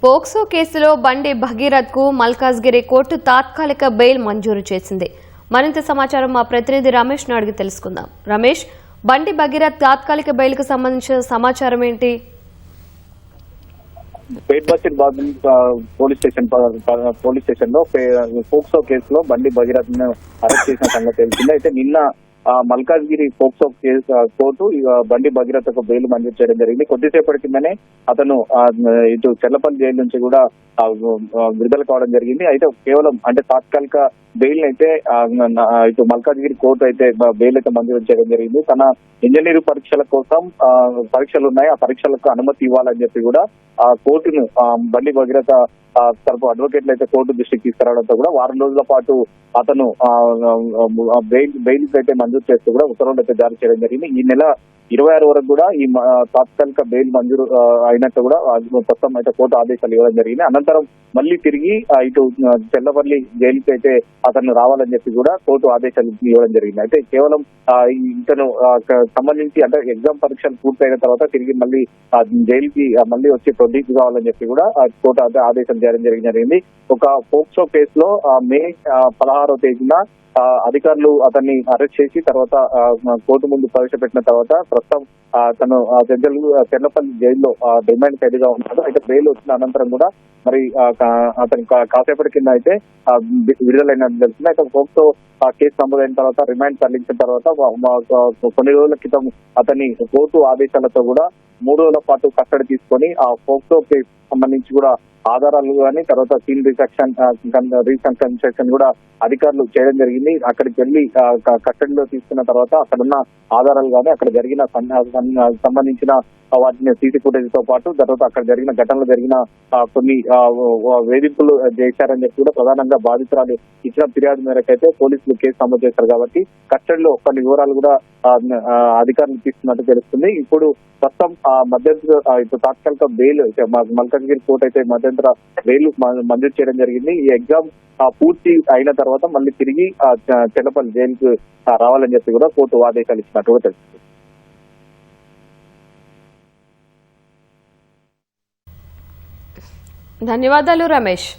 POCSO కేసులో బండి భగీరథ్ కు మల్కాజ్గిరి కోర్టు తాత్కాలిక బెయిల్ మంజూరు చేసింది. మరింత సమాచారం మా ప్రతినిధి రమేష్ ను అడిగి తెలుసుకుందాం. రమేష్, బండి భగీరథ్ తాత్కాలిక బెయిల్ కు సంబంధించిన సమాచారం ఏంటి? పేట్ బస్టిడ్ పోలీస్ స్టేషన్ లో పోక్సో కేసులో బండి భగీరథ్ ను అరెస్ట్ చేసిన సంగతి తెలిసింది. అయితే నిన్న మల్కాజ్గిరి పోక్సో కోర్టు బండి భగీరథ్ కు బెయిల్ మంజూరు చేయడం జరిగింది. కొద్దిసేపటి కిందనే అతను ఇటు చెర్లపల్లి జైలు నుంచి కూడా విడుదల కావడం జరిగింది. అయితే కేవలం తాత్కాలిక బెయిల్ అయితే ఇటు మల్కాజ్గిరి కోర్టు అయితే బెయిల్ అయితే మంజూరు చేయడం జరిగింది. తన ఇంజనీర్ పరీక్షల కోసం పరీక్షలు ఉన్నాయి, ఆ పరీక్షలకు అనుమతి ఇవ్వాలని చెప్పి కూడా ఆ కోర్టును బండి భగీరథ తరపు అడ్వకేట్లు అయితే కోర్టు దృష్టికి తీసుకురావడంతో కూడా వారం రోజుల పాటు అతను బెయిల్ అయితే మంజూరు చేస్తూ కూడా ఉత్తర్వులు అయితే జారీ చేయడం జరిగింది. ఈ నెల 26 వరకు కూడా ఈ తాత్కాలిక బెయిల్ మంజూరు అయినట్టు కూడా ప్రస్తుతం అయితే కోర్టు ఆదేశాలు ఇవ్వడం జరిగింది. అనంతరం మళ్ళీ తిరిగి ఇటు చెర్లపల్లి జైలుకి అయితే అతను రావాలని చెప్పి కూడా కోర్టు ఆదేశాలు ఇవ్వడం జరిగింది. అయితే కేవలం ఇతను సంబంధించి ఎగ్జామ్ పరీక్షలు పూర్తయిన తర్వాత తిరిగి మళ్ళీ జైలుకి మళ్ళీ వచ్చి ప్రొడ్యూస్ కావాలని చెప్పి కూడా కోర్టు ఆదేశాలు చేయడం జరిగింది. ఒక పోక్సో కేసులో మే 16వ తేదీన అధికారులు అతన్ని అరెస్ట్ చేసి తర్వాత కోర్టు ముందు ప్రవేశపెట్టిన తర్వాత ప్రస్తుతం తను చెర్లపల్లి జైల్లో డిమాండ్ ఖైదీగా ఉన్నాడు. అయితే బెయిల్ వచ్చిన అనంతరం కూడా మరి అతను కాసేపటి కింద అయితే విడుదలైనట్టు తెలిసింది. అయితే పోక్సో కేసు నమోదైన తర్వాత రిమాండ్ తరలించిన తర్వాత కొన్ని రోజుల క్రితం అతన్ని కోర్టు ఆదేశాలతో కూడా 3 రోజుల పాటు కస్టడీ తీసుకొని ఆ పోక్సో కేసు సంబంధించి కూడా ఆధారాలు కానీ తర్వాత సీన్ రీకన్స్ట్రక్షన్ కూడా అధికారులు చేయడం జరిగింది. అక్కడికి వెళ్లి కస్టడీలో తీసుకున్న తర్వాత అక్కడున్న ఆధారాలు కానీ అక్కడ జరిగిన సంబంధించిన వాటిని సీసీ ఫుటేజ్ తో పాటు తర్వాత అక్కడ జరిగిన ఘటనలు జరిగిన కొన్ని వేధింపులు చేశారని చెప్పి కూడా ప్రధానంగా బాధితురాలు ఇచ్చిన ఫిర్యాదు మేరకు అయితే పోలీసులు కేసు నమోదు చేశారు. కాబట్టి కస్టడీలో కొన్ని వివరాలు కూడా అధికారులు తీసుకున్నట్టు తెలుస్తుంది. ఇప్పుడు ప్రస్తుతం మధ్యంతర తాత్కాలిక బెయిల్ మల్కాజ్గిరి కోర్టు అయితే మధ్యంతర బెయిల్ మంజూరు చేయడం జరిగింది. ఈ ఎగ్జామ్ పూర్తి అయిన తర్వాత మళ్ళీ తిరిగి చెర్లపల్లి జైలుకు రావాలని చెప్పి కూడా కోర్టు ఆదేశాలు ఇచ్చినట్టు కూడా తెలుస్తుంది. ధన్యవాదాలు రమేష్.